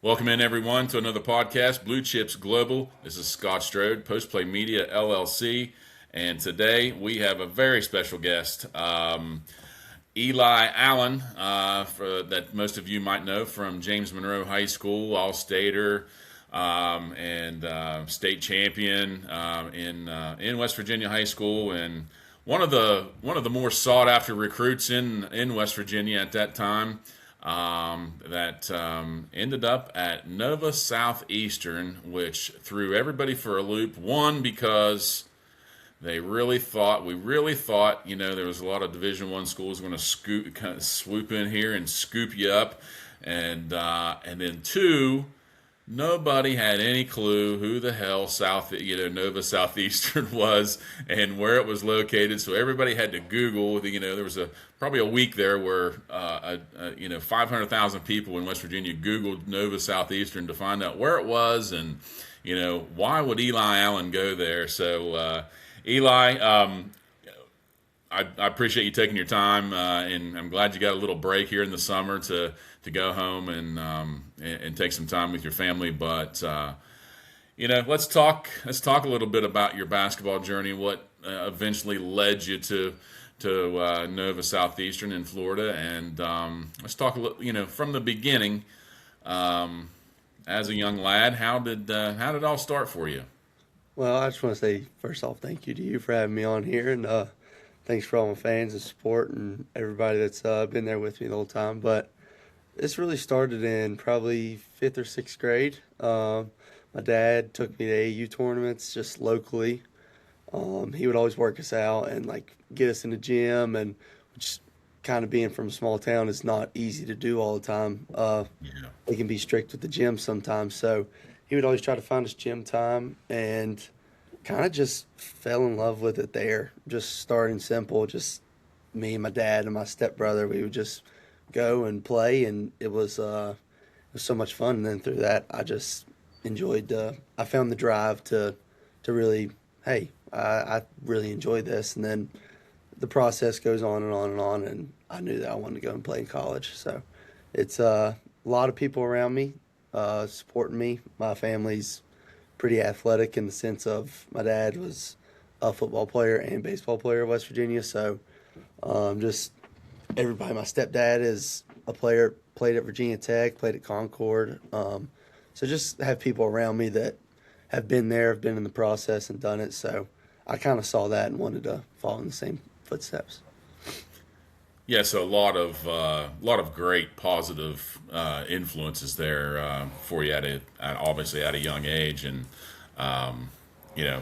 Welcome in, everyone, to another podcast, Blue Chips Global. This is Scott Strode, Post Play Media LLC, and today we have a very special guest, Eli Allen, that most of you might know from James Monroe High School, All-Stater, and state champion in West Virginia High School, and one of the more sought after recruits in West Virginia at that time. That ended up at Nova Southeastern, which threw everybody for a loop. One, because we really thought, there was a lot of Division I schools going to kind of swoop in here and scoop you up, and then two, nobody had any clue who the hell Nova Southeastern was and where it was located. So everybody had to Google. There was probably a week there where 500,000 people in West Virginia Googled Nova Southeastern to find out where it was and why would Eli Allen go there. So Eli, I appreciate you taking your time, and I'm glad you got a little break here in the summer to go home and take some time with your family. But let's talk a little bit about your basketball journey. What eventually led you to Nova Southeastern in Florida, and let's talk a little, from the beginning. As a young lad, how did it all start for you? Well, I just want to say first off, thank you to you for having me on here, and thanks for all my fans and support and everybody that's been there with me the whole time. But this really started in probably fifth or sixth grade. My dad took me to AU tournaments just locally. He would always work us out and like get us in the gym, and which kind of being from a small town is not easy to do all the time. Yeah. They can be strict with the gym sometimes, so he would always try to find us gym time, and kind of just fell in love with it there. Just starting simple, just me and my dad and my stepbrother, we would just go and play, and it was so much fun. And then through that, I just enjoyed. I found the drive to really, hey, I really enjoyed this. And then the process goes on and on and on, and I knew that I wanted to go and play in college. So it's a lot of people around me supporting me. My family's pretty athletic in the sense of my dad was a football player and baseball player at West Virginia. So just everybody, my stepdad is a player, played at Virginia Tech, played at Concord. So just have people around me that have been there, have been in the process and done it. So I kind of saw that and wanted to follow in the same footsteps. Yeah, so a lot of great positive influences there for you obviously at a young age, and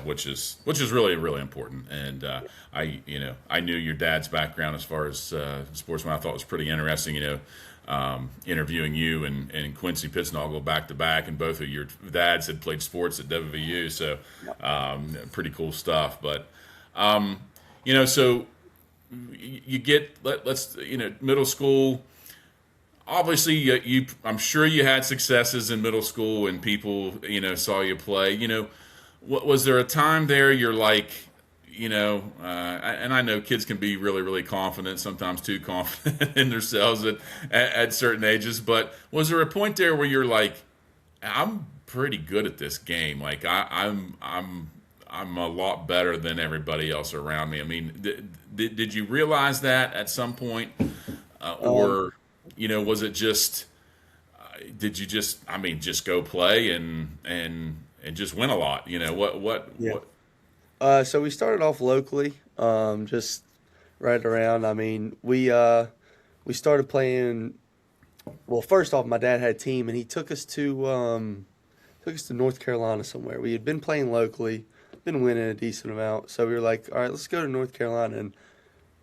which is really really important. And I knew your dad's background as far as sportsman. I thought was pretty interesting. Interviewing you and Quincy Pittsnoggle back to back, and both of your dads had played sports at WVU, so pretty cool stuff. But so you get let's middle school. Obviously, I'm sure you had successes in middle school, and people saw you play. Was there a time there you're like, and I know kids can be really really confident, sometimes too confident in themselves at certain ages. But was there a point there where you're like, I'm pretty good at this game. Like I'm a lot better than everybody else around me. I mean, did you realize that at some point, or was it just? Did you just go play and just win a lot? Yeah. What? So we started off locally, just right around. I mean, we started playing. Well, first off, my dad had a team, and he took us to North Carolina somewhere. We had been playing locally, been winning a decent amount, so we were like, all right, let's go to North Carolina. And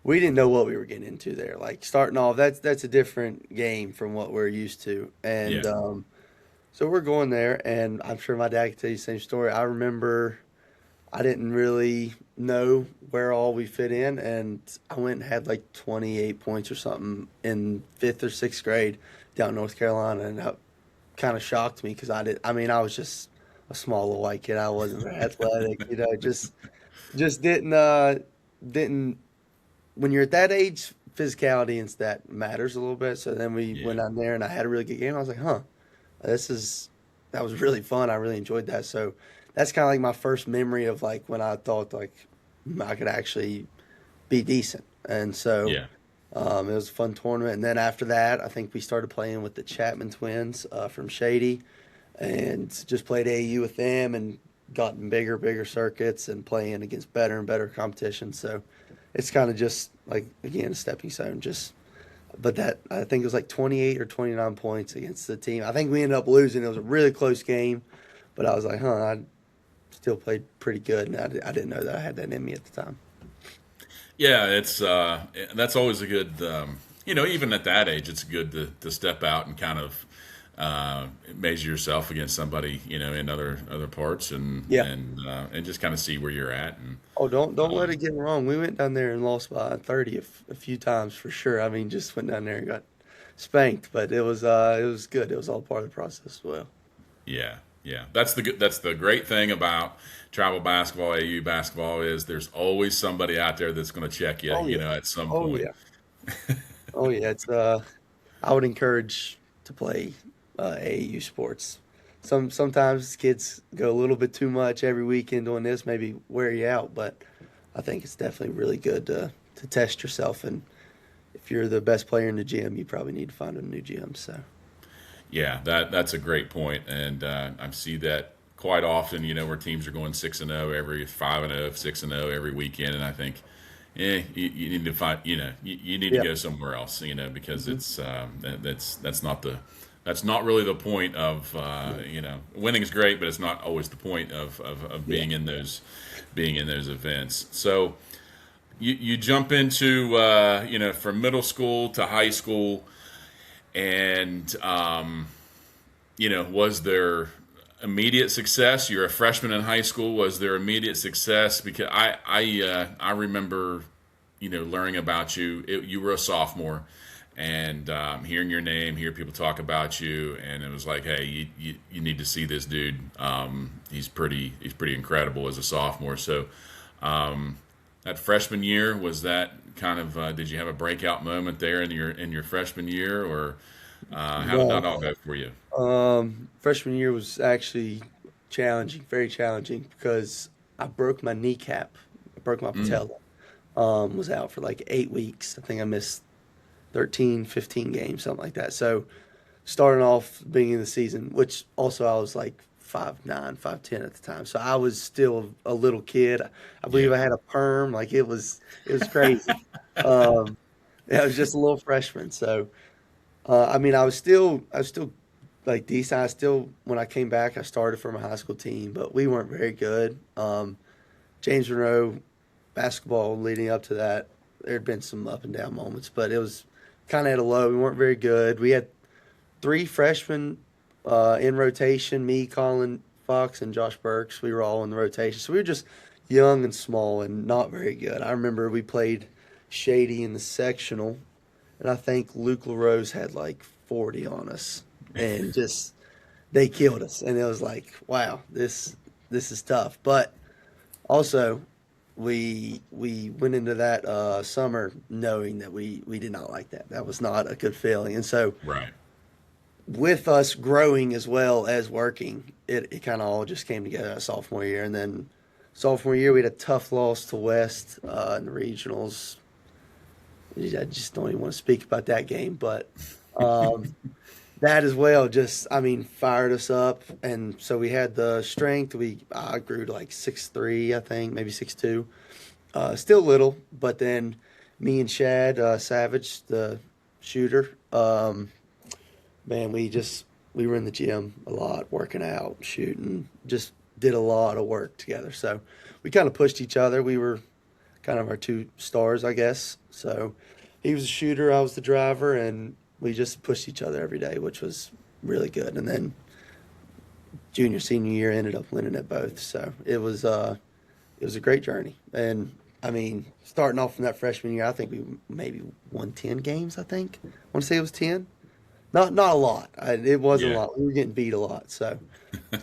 we didn't know what we were getting into there. Like starting off, that's a different game from what we're used to, and Yeah. so we're going there, and I'm sure my dad could tell you the same story. I remember I didn't really know where all we fit in, and I went and had like 28 points or something in fifth or sixth grade down in North Carolina, and that kind of shocked me because I did. I mean, I was just a small little white kid. I wasn't very athletic, just didn't. When you're at that age, physicality and that matters a little bit. So then we Yeah. went out there, and I had a really good game. I was like, huh. This is that was really fun. I really enjoyed that. So that's kind of like my first memory of like when I thought like I could actually be decent. And so Yeah. it was a fun tournament. And then after that, I think we started playing with the Chapman twins from Shady, and just played AU with them and gotten bigger circuits and playing against better and better competition. So it's kind of just like again a stepping stone. Just but that I think it was like 28 or 29 points against the team. I think we ended up losing. It was a really close game, but I was like, I still played pretty good, and I didn't know that I had that in me at the time. Yeah, it's that's always a good even at that age, it's good to step out and kind of measure yourself against somebody in other parts Yeah. and just kind of see where you're at and Oh, don't let it get wrong. We went down there and lost by 30 a few times for sure. I mean, just went down there and got spanked, but it was good. It was all part of the process as well. yeah, yeah. That's the great thing about travel basketball, AU basketball is there's always somebody out there that's going to check you, Oh yeah. at some Oh point. yeah. Oh yeah. It's I would encourage to play AAU sports. Sometimes kids go a little bit too much every weekend doing this, maybe wear you out, but I think it's definitely really good to test yourself. And if you're the best player in the gym, you probably need to find a new gym. So Yeah, that's a great point, and I see that quite often. Where teams are going 6-0 every 5-0, 6-0 every weekend, and I think, you need to find, you need to yeah. go somewhere else, because Hmm. it's that's not really the point of winning is great, but it's not always the point of Yeah. being in those events. So you jump into from middle school to high school, and was there immediate success? You're a freshman in high school. Was there immediate success? Because I remember, learning about you. You were a sophomore, and hearing your name, hear people talk about you, and it was like, hey, you need to see this dude. He's pretty incredible as a sophomore. So that freshman year, was that kind of did you have a breakout moment there in your freshman year, or how did that No. all go for you? Freshman year was actually challenging, very challenging because I broke my kneecap. I broke my Mm, patella. Was out for like 8 weeks. I think I missed 13, 15 games, something like that. So starting off beginning of the season, which also I was like 5'9", 5'10" at the time. So I was still a little kid. I believe yeah, I had a perm. Like it was crazy. Um, yeah, I was just a little freshman. So I mean, I was still like decent. I still, when I came back, I started for my high school team, but we weren't very good. James Monroe basketball leading up to that, there had been some up and down moments, but it was kind of at a low. We weren't very good. We had three freshmen in rotation: me, Colin Fox, and Josh Burks. We were all in the rotation, so we were just young and small and not very good. I remember we played Shady in the sectional, and I think Luke LaRose had like 40 on us, and just they killed us. And it was like, wow, this is tough. But also, we went into that summer knowing that we did not like that. That was not a good feeling. And so, right. with us growing as well as working, it kind of all just came together that sophomore year. And then sophomore year, we had a tough loss to West in the regionals. I just don't even want to speak about that game, but um, that as well just, I mean, fired us up. And so we had the strength. I grew to like 6'3", I think, maybe 6'2". Still little, but then me and Shad Savage, the shooter, man, we were in the gym a lot, working out, shooting, just did a lot of work together. So we kind of pushed each other. We were kind of our two stars, I guess. So he was a shooter, I was the driver, and we just pushed each other every day, which was really good. And then junior, senior year ended up winning it both. So it was a great journey. And I mean, starting off from that freshman year, I think we maybe won 10 games, I think. I want to say it was 10. Not a lot. It wasn't a Yeah, lot. We were getting beat a lot. So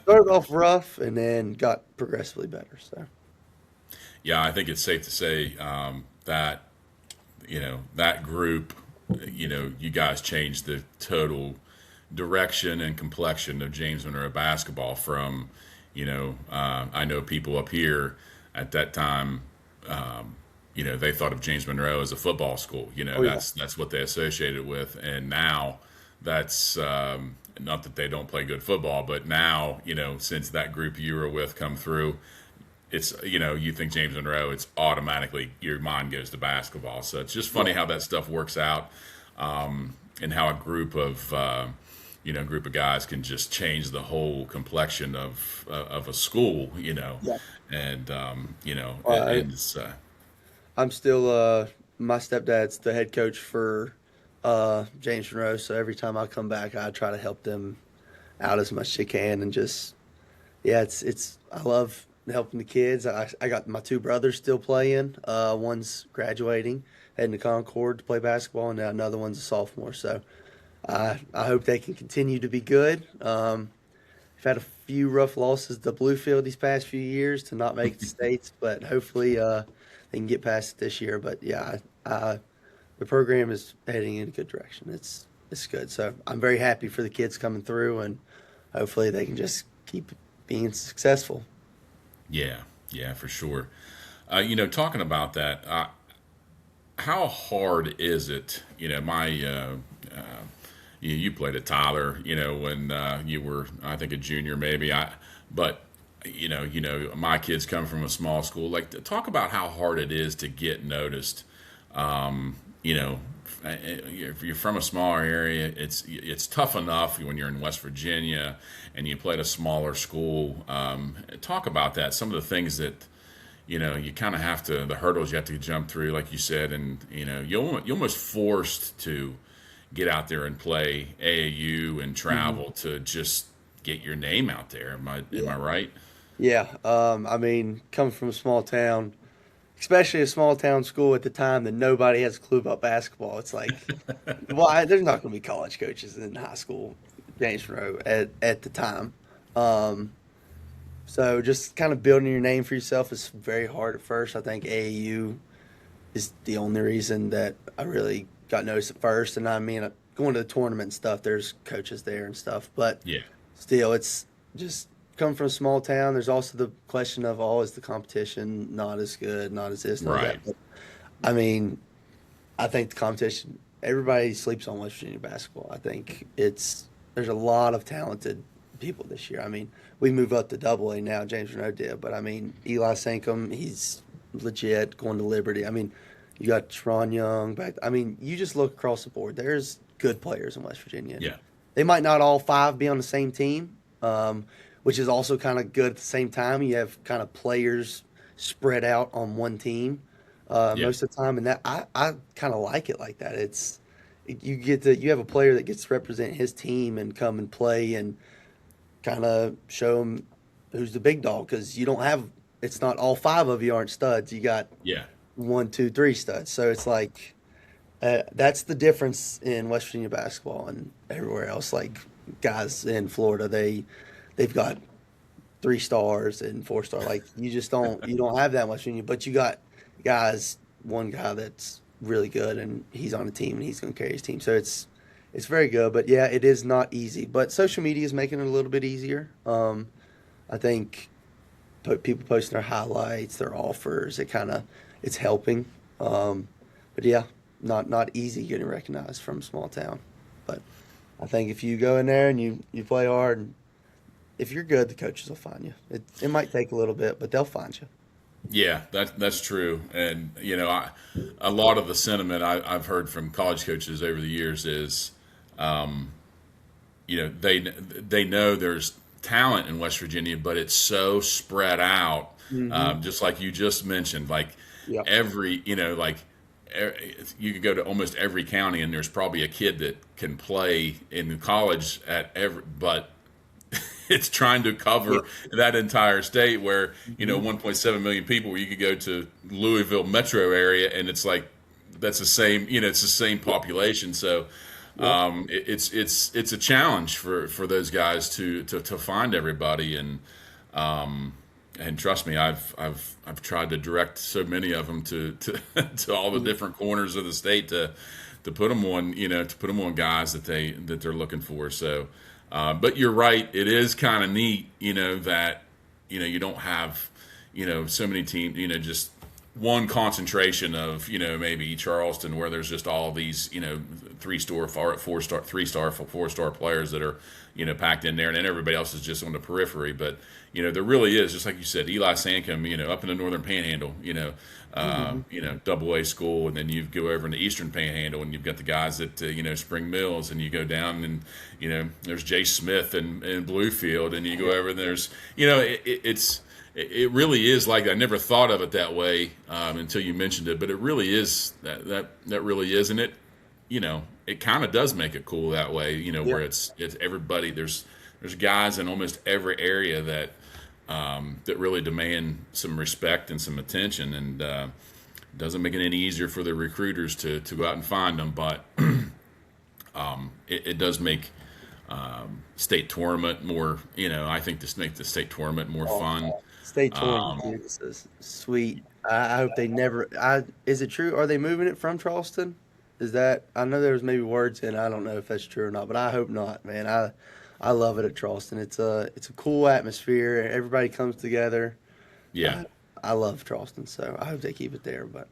started off rough and then got progressively better. So yeah. I think it's safe to say that that group, you guys changed the total direction and complexion of James Monroe basketball from, I know people up here at that time, they thought of James Monroe as a football school. Oh yeah. That's what they associated with, and now that's not that they don't play good football, but now since that group you were with come through, it's you think James Monroe, it's automatically your mind goes to basketball. So it's just funny how that stuff works out, and how a group of guys can just change the whole complexion of a school. Yeah. And Well, and it's I'm still my stepdad's the head coach for James Monroe, so every time I come back, I try to help them out as much as I can, and just yeah, it's I love helping the kids. I got my two brothers still playing. One's graduating, heading to Concord to play basketball, and now another one's a sophomore. So I hope they can continue to be good. We've had a few rough losses to Bluefield these past few years to not make the states, but hopefully they can get past it this year. But yeah, the program is heading in a good direction. It's good. So I'm very happy for the kids coming through, and hopefully they can just keep being successful. yeah, for sure. Talking about that, how hard is it? You played at Tyler, when you were, I think, a junior, maybe. But my kids come from a small school. Like, talk about how hard it is to get noticed. If you're from a smaller area, it's tough enough when you're in West Virginia and you play at a smaller school. Talk about that. Some of the things that you kind of have to, the hurdles you have to jump through, like you said, and you're almost forced to get out there and play AAU and travel to just get your name out there. Am I right? Yeah. I mean, coming from a small town, especially a small town school at the time that nobody has a clue about basketball, it's like, well, there's not going to be college coaches in high school, James Monroe, at the time. So just kind of building your name for yourself is very hard at first. I think AAU is the only reason that I really got noticed at first. And I mean, going to the tournament and stuff, there's coaches there and stuff. But Yeah. still, it's just coming from a small town. There's also the question of, is the competition not as good, not as this, not Right. that. But, I mean, I think the competition, everybody sleeps on West Virginia basketball. I think there's a lot of talented people this year. I mean, we move up to Double A now. James Monroe did, but I mean, Eli Sankum, he's legit going to Liberty. I mean, you got Tron Young back. I mean, you just look across the board. There's good players in West Virginia. Yeah. They might not all five be on the same team, which is also kind of good at the same time. You have kind of players spread out on one team most of the time, and that I kind of like it like that. You have a player that gets to represent his team and come and play and kind of show him who's the big dog, because it's not all five of you aren't studs. You got Yeah. 1, 2, 3 studs. So it's like that's the difference in West Virginia basketball and everywhere else. Like guys in Florida, they've got 3 stars and 4 star. Like you don't have that in West Virginia, but you got one guy that's really good and he's on a team and he's going to carry his team. So it's very good, but yeah, it is not easy. But social media is making it a little bit easier. I think people posting their highlights, their offers, it's helping. But yeah, not easy getting recognized from a small town. But I think if you go in there and you play hard, and if you're good, the coaches will find you. It might take a little bit, but they'll find you. Yeah, that's true. And a lot of the sentiment I've heard from college coaches over the years is, they know there's talent in West Virginia, but it's so spread out, just like you just mentioned. Like Yep. you could go to almost every county, and there's probably a kid that can play in college but it's trying to cover that entire state where 1.7 million people, where you could go to Louisville metro area and it's like that's the same it's the same population. So it's a challenge for those guys to find everybody, and trust me, I've tried to direct so many of them to to all the different corners of the state to to put them on, to put them on guys that they're looking for. So, but you're right. It is kind of neat, that you don't have so many teams, just one concentration of maybe Charleston where there's just all these 3-star, 4-star, 3-star, 4-star players that are packed in there, and then everybody else is just on the periphery. But there really is, just like you said, Eli Sankum, up in the Northern Panhandle, double A school, and then you go over in the Eastern Panhandle, and you've got the guys at Spring Mills, and you go down and there's Jay Smith and Bluefield, and you go over and there's it really is like, I never thought of it that way until you mentioned it, but it really is that really is, and it kind of does make it cool that way, where it's everybody. There's guys in almost every area that really demand some respect and some attention, and doesn't make it any easier for the recruiters to go out and find them, but it does make state tournament more. I think this makes the state tournament more fun. State tournament is sweet. I hope they never. Is it true? Are they moving it from Charleston? Is that? I know there was maybe words in. I don't know if that's true or not, but I hope not, man. I love it at Charleston. It's a cool atmosphere. Everybody comes together. Yeah, I love Charleston, so I hope they keep it there. But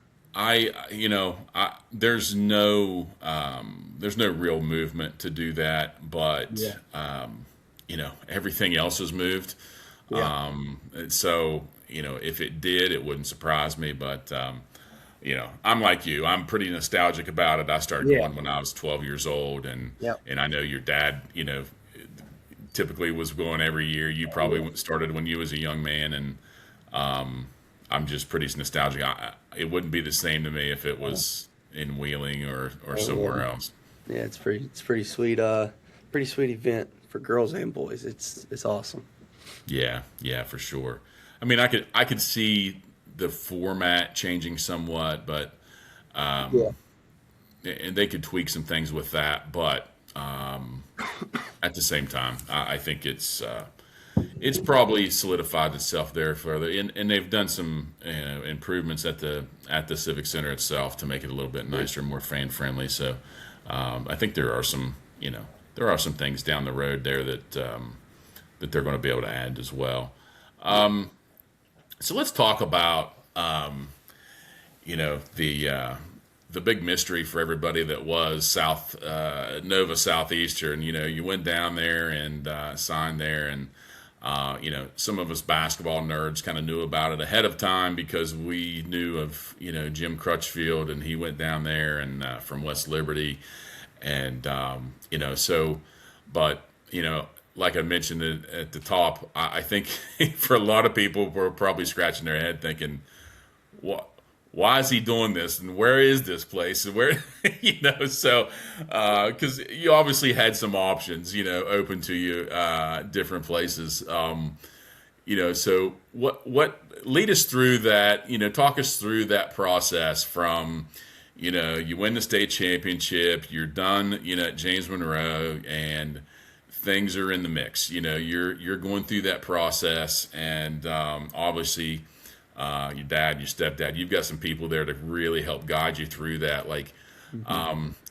there's no real movement to do that, but everything else has moved. yeah, So if it did, it wouldn't surprise me. But I'm like you. I'm pretty nostalgic about it. I started yeah, going when I was 12 years old, and yep. I know your dad, typically was going every year. You probably started when you was a young man, and I'm just pretty nostalgic. It wouldn't be the same to me if it was in Wheeling or somewhere else. Yeah, it's pretty sweet. Pretty sweet event for girls and boys. It's awesome. Yeah, for sure. I mean, I could see the format changing somewhat, but Yeah, and they could tweak some things with that. But at the same time, I think it's probably solidified itself there further, and they've done some improvements at the Civic Center itself to make it a little bit nicer, more fan friendly. So I think there are some things down the road there that they're going to be able to add as well. So let's talk about the big mystery for everybody that was Nova Southeastern. You went down there and signed there, and some of us basketball nerds kind of knew about it ahead of time because we knew of Jim Crutchfield, and he went down there and from West Liberty, and but like I mentioned at the top, I think for a lot of people were probably scratching their head thinking, what? Why is he doing this, and where is this place, and where, so because you obviously had some options, open to you, different places, so what lead us through that, talk us through that process from, you win the state championship, you're done, at James Monroe, and things are in the mix, you're going through that process, and obviously. Your dad, your stepdad, you've got some people there to really help guide you through that. Like,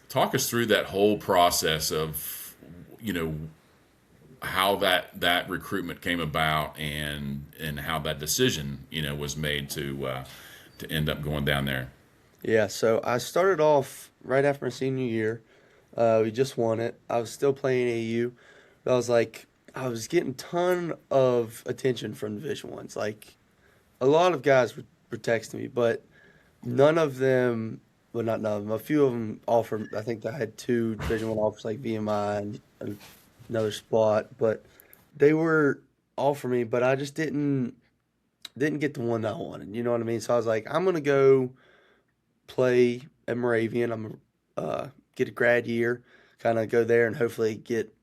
talk us through that whole process of, how that recruitment came about and how that decision, was made to end up going down there. yeah. So I started off right after my senior year. We just won it. I was still playing AU, but I was getting a ton of attention from Division Ones. Like, a lot of guys were texting me, but none of them, well, not none of them, a few of them offered. I think I had 2 Division One offers, like VMI and another spot, but they were offering me, but I just didn't get the one that I wanted. You know what I mean? So I was like, I'm gonna go play at Moravian. I'm gonna get a grad year, kind of go there and hopefully get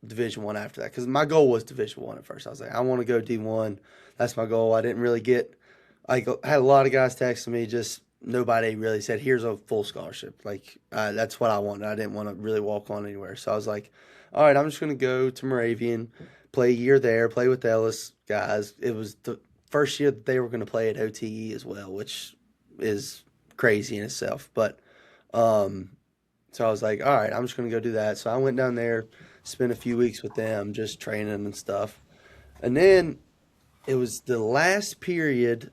Division One after that. Because my goal was Division One at first. I was like, I want to go D1. That's my goal. I didn't really get. I had a lot of guys texting me. Just nobody really said, "Here's a full scholarship." Like that's what I wanted. I didn't want to really walk on anywhere. So I was like, "All right, I'm just gonna go to Moravian, play a year there, play with the Ellis guys." It was the first year that they were going to play at OTE as well, which is crazy in itself. But So I was like, all right, I'm just going to go do that. So I went down there, spent a few weeks with them, just training and stuff. And then it was the last period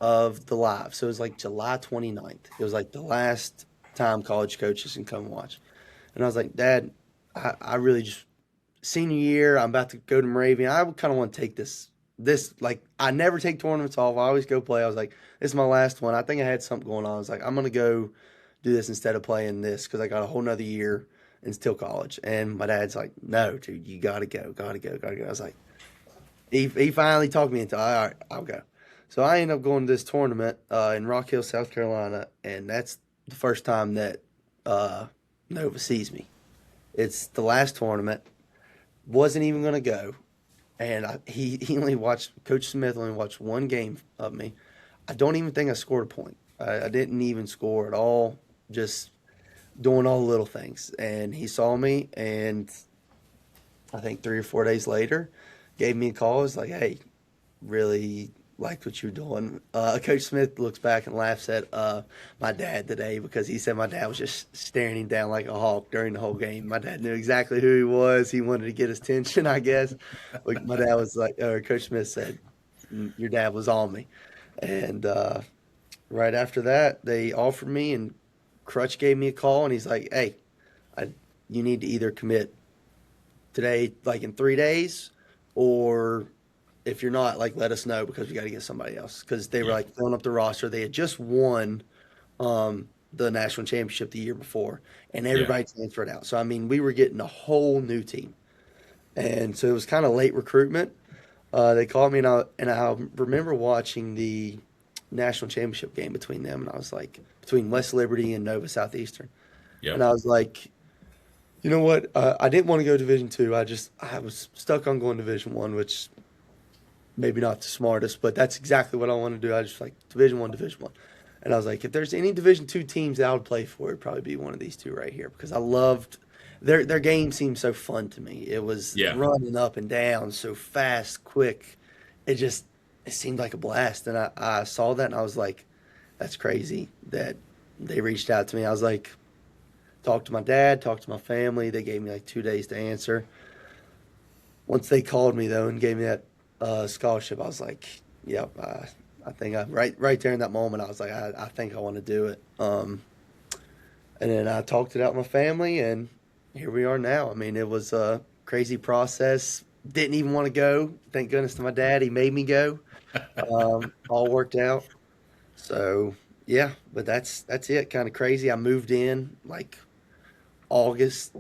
of the live. So it was like July 29th. It was like the last time college coaches can come watch. And I was like, Dad, I really just, senior year, I'm about to go to Moravian. I kind of want to take this, like, I never take tournaments off. I always go play. I was like, this is my last one. I think I had something going on. I was like, I'm going to go do this instead of playing this because I got a whole nother year until college. And my dad's like, no, dude, you got to go, got to go, got to go. I was like, he finally talked me into, all right, I'll go. So I ended up going to this tournament in Rock Hill, South Carolina, and that's the first time that Nova sees me. It's the last tournament. Wasn't even going to go, and he only watched, Coach Smith only watched one game of me. I don't even think I scored a point. I didn't even score at all, just doing all the little things. And he saw me, and I think 3 or 4 days later, gave me a call. Was like, hey, really liked what you're doing. Coach Smith looks back and laughs at my dad today because he said my dad was just staring him down like a hawk during the whole game. My dad knew exactly who he was. He wanted to get his attention, I guess. Like my dad was like, or Coach Smith said, your dad was on me. And right after that, they offered me, and Crutch gave me a call, and he's like, hey, I, you need to either commit today, like in 3 days, or if you're not, like, let us know because we got to get somebody else. Because they were Yeah. like filling up the roster. They had just won the national championship the year before, and Yeah. everybody transferred out. So I mean, we were getting a whole new team, and so it was kind of late recruitment. They called me, and I remember watching the national championship game between them, and I was like, between West Liberty and Nova Southeastern, and Yep. I was like, you know what? I didn't want to go Division 2. I was stuck on going Division 1, which maybe not the smartest, but that's exactly what I want to do. I just like Division 1, Division 1. And I was like, if there's any Division 2 teams that I would play for, it'd probably be one of these two right here because I loved their game seemed so fun to me. It was Yeah. running up and down so fast, quick. It seemed like a blast. And I saw that and I was like, that's crazy that they reached out to me. I was like, talked to my dad, talked to my family. They gave me like 2 days to answer. Once they called me though and gave me that scholarship, I was like, "Yep." I think right there in that moment, I was like, I think I want to do it. And then I talked it out with my family, and here we are now. I mean, it was a crazy process. Didn't even want to go. Thank goodness to my dad, he made me go. All worked out. So yeah, but that's it. Kind of crazy. I moved in like August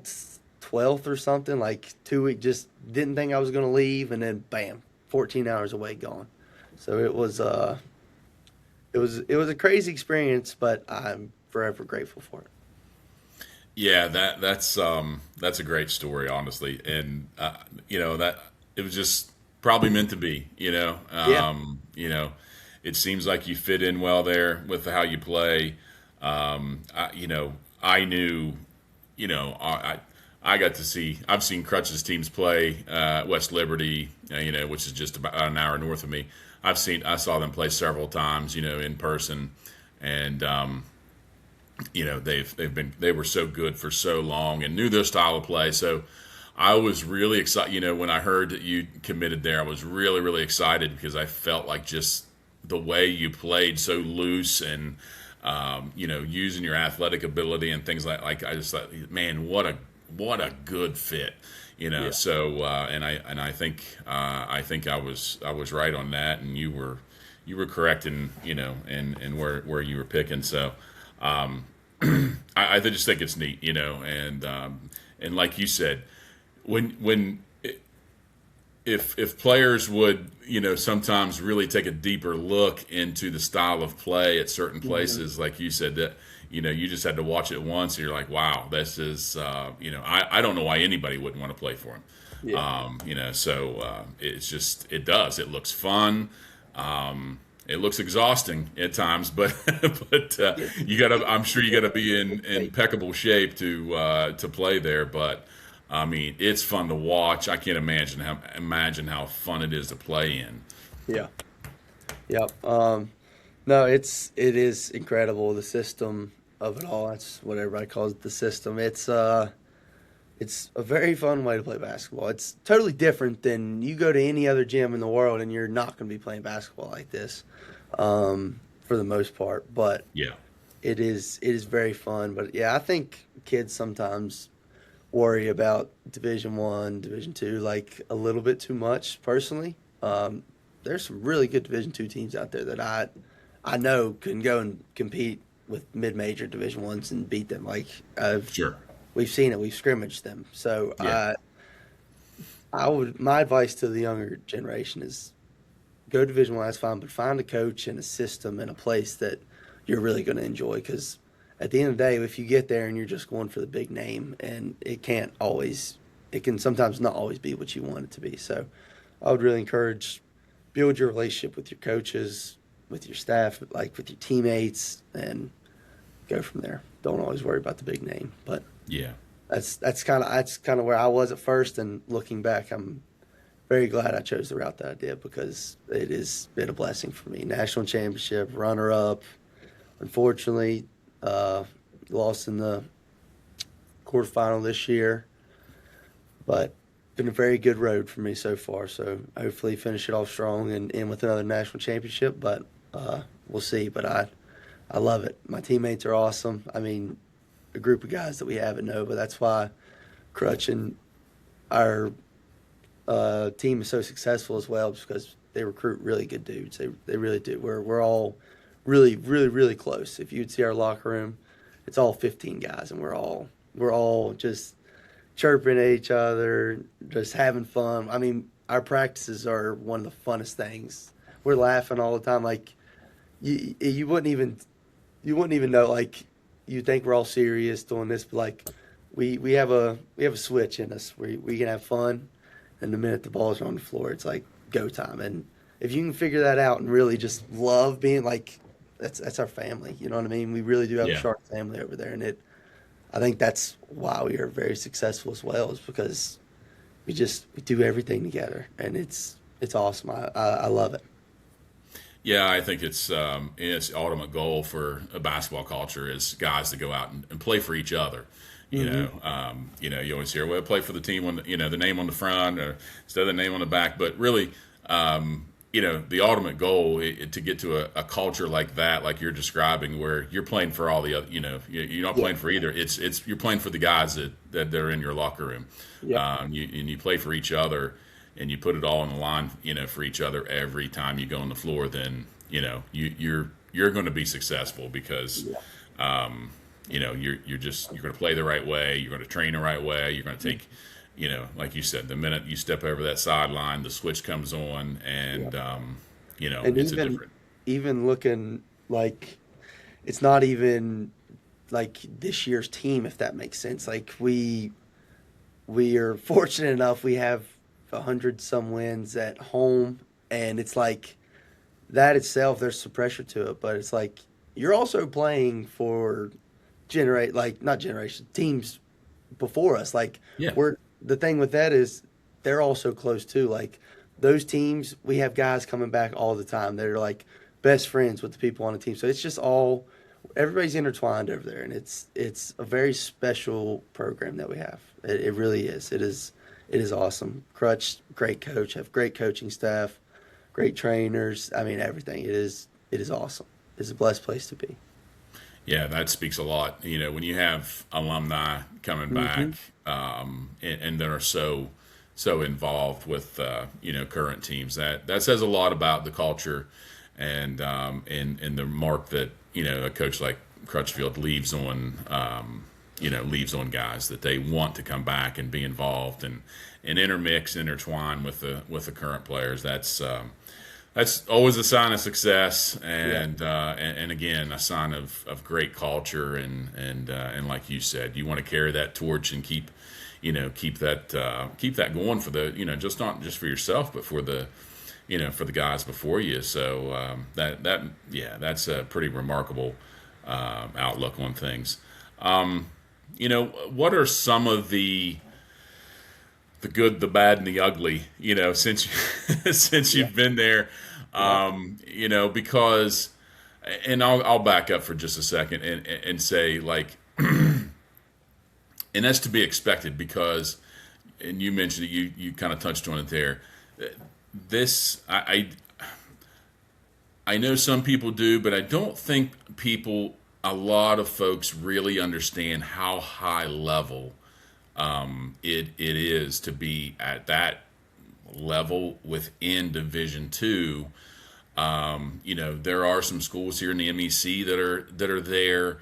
12th or something, like 2 week. Just didn't think I was going to leave, and then bam, 14 hours away, gone. So it was a crazy experience, but I'm forever grateful for it. Yeah, that's a great story, honestly, and that it was just probably meant to be. Yeah, It seems like you fit in well there with how you play. I knew, I got to see. I've seen Crutch's teams play West Liberty, which is just about an hour north of me. I saw them play several times, in person, and they were so good for so long and knew their style of play. So I was really excited. When I heard that you committed there, I was really really excited because I felt like just the way you played so loose and using your athletic ability and things like I just thought, man, what a good fit. yeah, So and I think I was right on that, and you were correct in where you were picking. So I just think it's neat, and like you said, when if players would sometimes really take a deeper look into the style of play at certain hmm, places, like you said, that you just had to watch it once and you're like, wow, this is I don't know why anybody wouldn't want to play for him. yeah, So it looks fun. It looks exhausting at times, but yeah. I'm sure you gotta be in impeccable shape to play there. But I mean, it's fun to watch. I can't imagine how fun it is to play in. Yeah. Yep. No, it is incredible. The system. of it all. That's what everybody calls it, the system. It's a very fun way to play basketball. It's totally different than you go to any other gym in the world and you're not going to be playing basketball like this, for the most part. But Yeah. it is very fun. But yeah, I think kids sometimes worry about Division 1, Division 2, like a little bit too much. Personally, there's some really good Division 2 teams out there that I know can go and compete with mid-major Division 1s and beat them. Like Sure. we've seen it, we've scrimmaged them. So Yeah. my advice to the younger generation is go Division 1. That's fine, but find a coach and a system and a place that you're really going to enjoy. Because at the end of the day, if you get there and you're just going for the big name, and it can sometimes not always be what you want it to be. So I would really encourage build your relationship with your coaches, with your staff, like with your teammates, and go from there. Don't always worry about the big name, but Yeah. that's kind of where I was at first. And looking back, I'm very glad I chose the route that I did because it has been a blessing for me. National championship, runner up. Unfortunately, uh, lost in the quarterfinal this year, but been a very good road for me so far. So hopefully finish it off strong and end with another national championship. But we'll see. But I love it. My teammates are awesome. I mean, a group of guys that we have at Nova. That's why Crutch and our team is so successful as well, just because they recruit really good dudes. They really do. We're all really, really, really close. If you'd see our locker room, it's all 15 guys, and we're all just chirping at each other, just having fun. I mean, our practices are one of the funnest things. We're laughing all the time. Like you wouldn't even know. Like you think we're all serious doing this, but like we have a switch in us. We can have fun, and the minute the balls are on the floor, it's like go time. And if you can figure that out and really just love being like, that's our family. You know what I mean? We really do have a Yeah. sharp family over there, and I think that's why we are very successful as well, is because we do everything together, and it's awesome. I love it. Yeah, I think it's the ultimate goal for a basketball culture is guys to go out and play for each other. Hmm. You always hear, well, play for the team on the name on the front or instead of the name on the back. But really, the ultimate goal to get to a culture like that, like you're describing, where you're playing for all the other, you're not Yeah. playing for either. It's you're playing for the guys that are in your locker room. Yep. You play for each other, and you put it all on the line, for each other every time you go on the floor. Then you're going to be successful because Yeah. you're going to play the right way. You're going to train the right way. You're going to take, like you said, the minute you step over that sideline, the switch comes on, and Yeah. And it's a even different. even looking like it's not even like this year's team, if that makes sense. Like we are fortunate enough we have 100 some wins at home, and it's like that itself. There's some pressure to it, but it's like you're also playing for generate like not generation teams before us. Like Yeah, we're the thing with that is they're all so close too. Like those teams, we have guys coming back all the time. They're like best friends with the people on the team. So it's just all everybody's intertwined over there, and it's a very special program that we have. It really is. It is awesome. Crutch, great coach, have great coaching staff, great trainers. I mean everything. It is awesome. It's a blessed place to be. yeah, that speaks a lot. When you have alumni coming back, Hmm. and that are so involved with current teams, that says a lot about the culture and the mark that a coach like Crutchfield leaves on guys that they want to come back and be involved and intermix, intertwine with the current players. That's always a sign of success, Yeah. and again a sign of great culture, and like you said, you want to carry that torch and keep that going for the just not just for yourself but for the guys before you. So that's a pretty remarkable outlook on things. What are some of the good, the bad, and the ugly? Since since Yeah. you've been there, Yeah. because and I'll back up for just a second and say like, and that's to be expected because, and you mentioned it, you kind of touched on it there. This I know some people do, but I don't think a lot of folks really understand how high level it is to be at that level within Division Two. There are some schools here in the MEC that are there,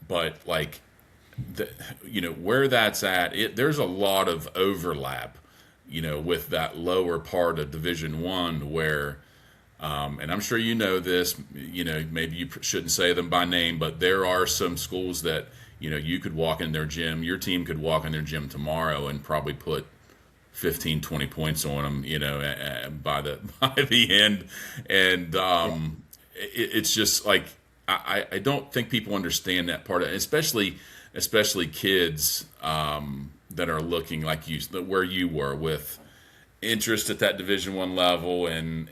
but like, where that's at, there's a lot of overlap, with that lower part of Division One where. And I'm sure you know this. Maybe you shouldn't say them by name, but there are some schools that you could walk in their gym. Your team could walk in their gym tomorrow and probably put 15, 20 points on them. By the by the end, and it's just like I don't think people understand that part of it, especially kids that are looking like where you were with interest at that Division One level, and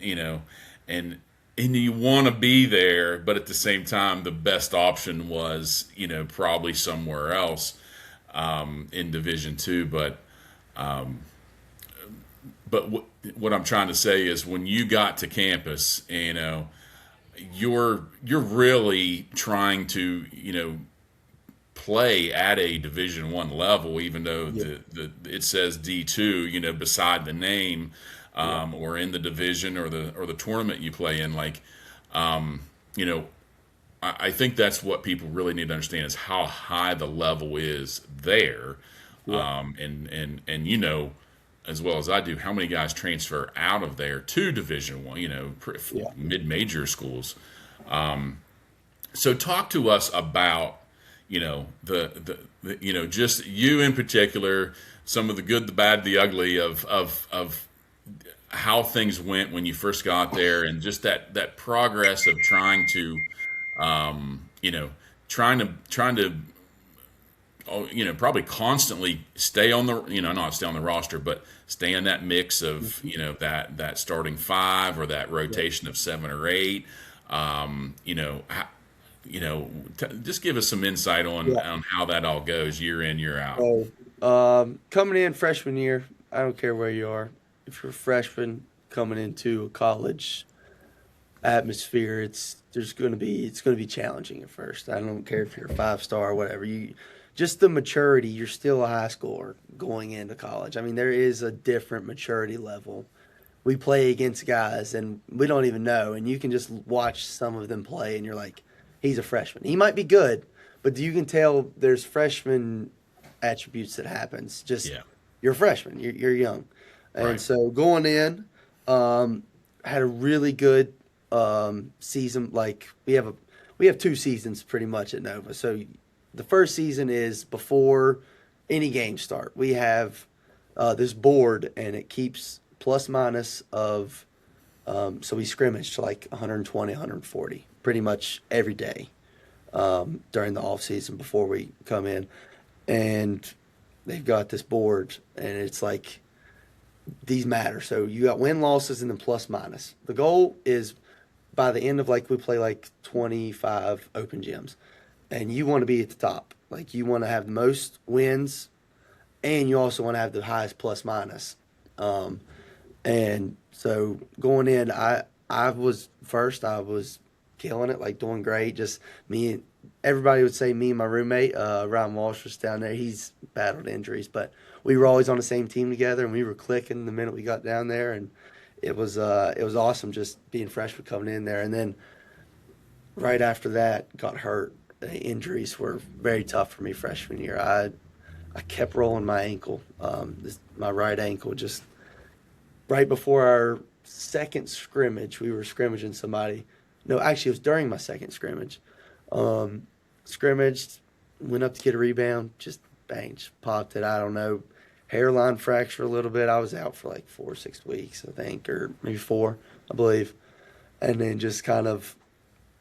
you want to be there, but at the same time, the best option was, probably somewhere else in Division Two. But what I'm trying to say is, when you got to campus, you're really trying to, play at a Division One level, even though Yeah. it says D2, beside the name, Yeah. or in the division or the tournament you play in. Like, you know, I think that's what people really need to understand is how high the level is there, Yeah. and as well as I do, how many guys transfer out of there to Division One, Yeah. mid-major schools. So talk to us about, just you in particular, some of the good, the bad, the ugly of how things went when you first got there, and just that progress of trying to, trying to, probably constantly stay on the, not stay on the roster, but stay in that mix of, that starting five or that Yeah. rotation of seven or eight. Just give us some insight on Yeah. how that all goes year in, year out. So, coming in freshman year, I don't care where you are. If you're a freshman coming into a college atmosphere, it's going to be challenging at first. I don't care if you're a 5 star or whatever. Just the maturity. You're still a high schooler going into college. I mean, there is a different maturity level. We play against guys and we don't even know, and you can just watch some of them play, and you're like, he's a freshman. He might be good, but you can tell there's freshman attributes that happens. Just Yeah. you're a freshman, you're young, and Right. so going in, had a really good season. Like we have 2 seasons pretty much at Nova. So the first season is before any games start. We have this board, and it keeps plus minus of. So we scrimmage to like 120, 140 pretty much every day during the off season before we come in, and they've got this board, and it's like these matter. So you got win losses and then plus minus. The goal is by the end of like we play like 25 open gyms, and you want to be at the top. Like you want to have the most wins, and you also want to have the highest plus minus. And so going in, I was first. I was killing it, like doing great. Just me and everybody would say me and my roommate, Ryan Walsh was down there. He's battled injuries, but we were always on the same team together, and we were clicking the minute we got down there, and it was awesome just being freshman coming in there. And then right after that, got hurt. The injuries were very tough for me freshman year. I kept rolling my ankle, my right ankle, just right before our second scrimmage. We were scrimmaging somebody. No, actually, it was during my second scrimmage. Scrimmaged, went up to get a rebound, just bang, just popped it. I don't know, hairline fracture a little bit. I was out for like 4 or 6 weeks, I think, or maybe 4, I believe. And then just kind of,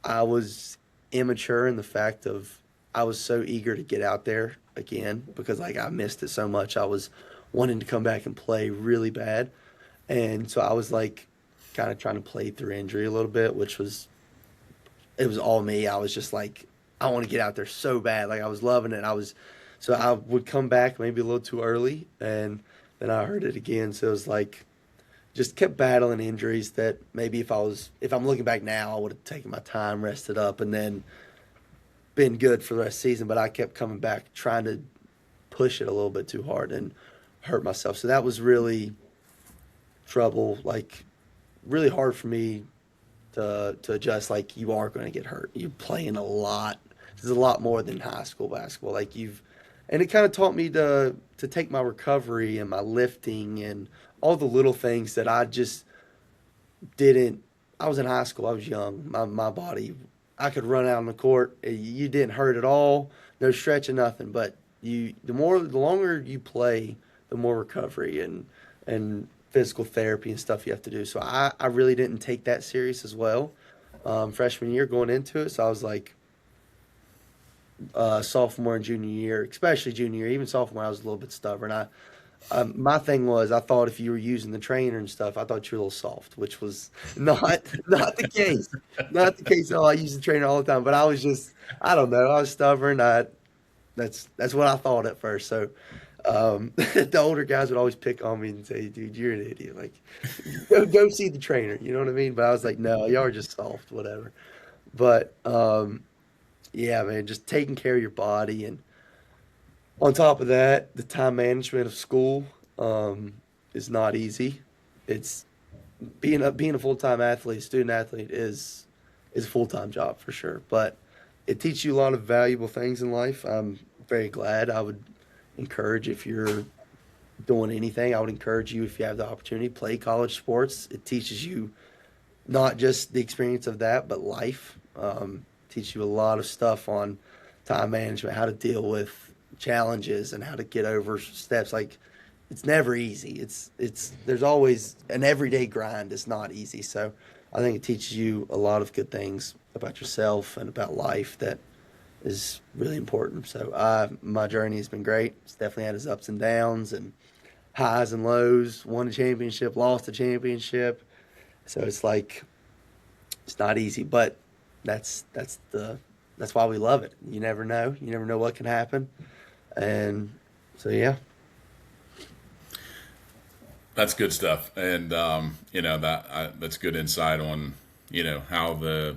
I was immature in the fact of I was so eager to get out there again because like I missed it so much. I was wanting to come back and play really bad. And so I was like kind of trying to play through injury a little bit, which was it was all me. I was just like, I want to get out there so bad. Like I was loving it. So I would come back maybe a little too early, and then I heard it again. So it was like, just kept battling injuries that maybe if I'm looking back now, I would have taken my time, rested up, and then been good for the rest of the season. But I kept coming back, trying to push it a little bit too hard and hurt myself. So that was really trouble, like really hard for me to adjust. Like you are going to get hurt. You're playing a lot. This is a lot more than high school basketball. And it kind of taught me to take my recovery and my lifting and all the little things that I just didn't. I was in high school. I was young. My body, I could run out on the court. You didn't hurt at all. No stretching, nothing. But the longer you play, the more recovery and physical therapy and stuff you have to do. So I really didn't take that serious as well. Freshman year going into it, so I was like sophomore and junior year, especially junior year, even sophomore, I was a little bit stubborn. My thing was, I thought if you were using the trainer and stuff, I thought you were a little soft, which was not the case. Not the case at all. I use the trainer all the time, but I was just, I don't know, I was stubborn. That's what I thought at first. So the older guys would always pick on me and say, "Dude, you're an idiot. Like, go see the trainer." You know what I mean? But I was like, "No, y'all are just soft, whatever." But yeah, man, just taking care of your body, and on top of that, the time management of school is not easy. It's being a full time athlete, student athlete is a full time job for sure. But it teaches you a lot of valuable things in life. I'm very glad. I would encourage, if you're doing anything, I would encourage you, if you have the opportunity, play college sports. It teaches you not just the experience of that, but life. Teaches you a lot of stuff on time management, how to deal with challenges, and how to get over steps. Like, it's never easy. It's there's always an everyday grind. It's not easy. So I think it teaches you a lot of good things about yourself and about life that is really important. So my journey has been great. It's definitely had its ups and downs and highs and lows. Won a championship, lost a championship. So it's like, it's not easy, but that's why we love it. You never know. You never know what can happen. And so yeah. That's good stuff, and that's good insight on how the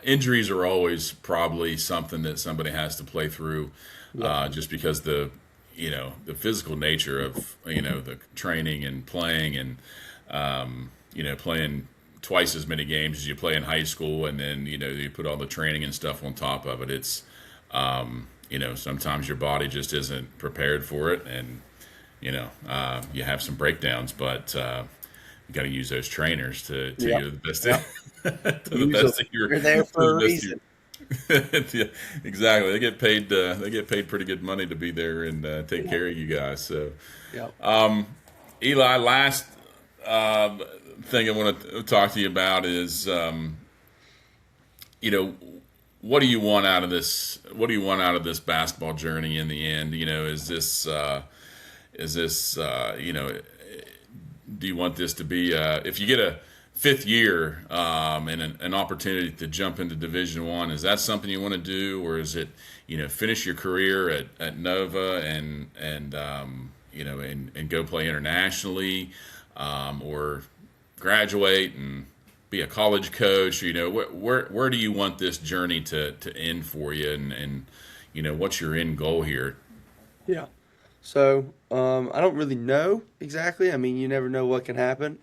injuries are always probably something that somebody has to play through, just because the physical nature of the training and playing, and playing twice as many games as you play in high school, and then you put all the training and stuff on top of it. It's sometimes your body just isn't prepared for it, and you have some breakdowns, but you got to use those trainers to Yeah. do the best. Yeah. To the best of your, You're there for a reason. yeah, exactly. They get paid. They get paid pretty good money to be there and take care of you guys. So, Yeah. Eli, last thing I want to talk to you about is, what do you want out of this? What do you want out of this basketball journey in the end? Is this do you want this to be if you get a fifth year and an opportunity to jump into Division I? Is that something you want to do, or is it finish your career at Nova and go play internationally, or graduate and be a college coach? Where do you want this journey to end for you, and what's your end goal here? Yeah. So I don't really know exactly. I mean, you never know what can happen.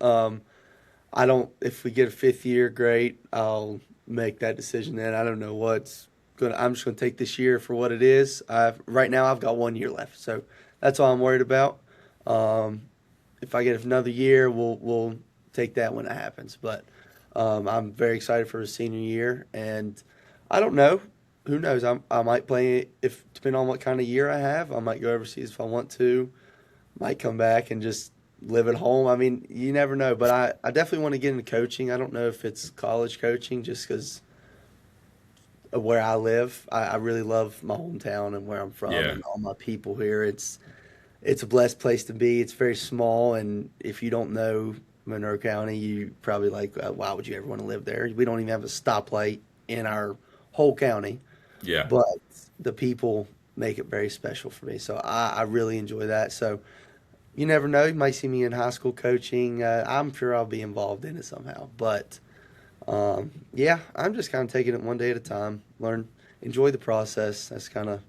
I don't. If we get a fifth year, great. I'll make that decision then. I don't know what's gonna. I'm just gonna take this year for what it is. Right now I've got 1 year left, so that's all I'm worried about. If I get another year, we'll take that when it happens. But I'm very excited for the senior year, and I don't know. Who knows? I might play, if depending on what kind of year I have. I might go overseas if I want to. Might come back and just live at home. I mean, you never know. But I definitely want to get into coaching. I don't know if it's college coaching, just because of where I live. I really love my hometown and where I'm from, Yeah. and all my people here. It's a blessed place to be. It's very small, and if you don't know Monroe County, you probably like, why would you ever want to live there? We don't even have a stoplight in our whole county, Yeah. but the people make it very special for me. So I really enjoy that. So you never know. You might see me in high school coaching. I'm sure I'll be involved in it somehow. But yeah, I'm just kind of taking it one day at a time. Enjoy the process. That's kind of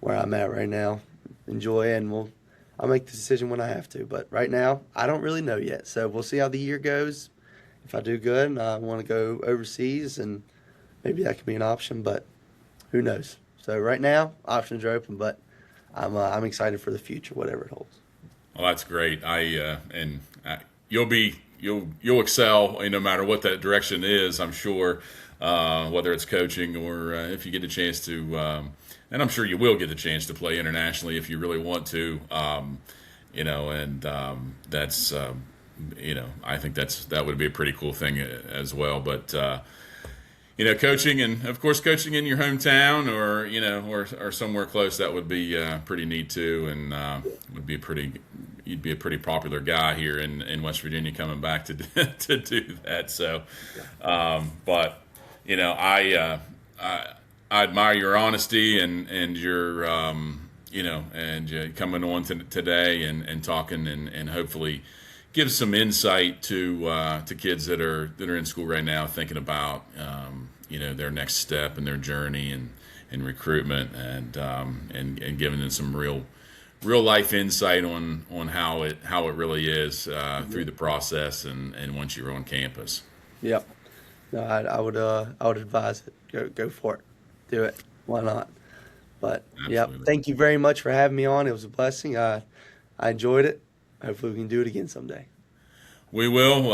where I'm at right now. Enjoy it, and I'll make the decision when I have to. But right now, I don't really know yet. So we'll see how the year goes. If I do good and I want to go overseas, and maybe that could be an option. But who knows? So right now, options are open. But I'm excited for the future, whatever it holds. Well, that's great. You'll excel no matter what that direction is. I'm sure, whether it's coaching or if you get a chance to, and I'm sure you will get the chance to play internationally if you really want to. That's I think that would be a pretty cool thing as well. But coaching, and of course coaching in your hometown or somewhere close, that would be pretty neat too, and you'd be a pretty popular guy here in West Virginia coming back to to do that. So, but I admire your honesty and your coming on today and talking and hopefully give some insight to kids that are in school right now thinking about their next step in their journey and recruitment and giving them some real life insight on how it really is through the process and once you're on campus. Yep. No, I would advise it. Go for it. Do it. Why not? But yeah, thank you very much for having me on. It was a blessing. I enjoyed it. Hopefully we can do it again someday. We will.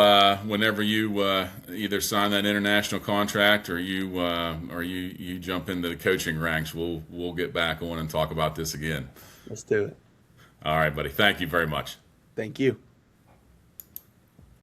Whenever you either sign that international contract or you jump into the coaching ranks, we'll get back on and talk about this again. Let's do it. All right, buddy. Thank you very much. Thank you.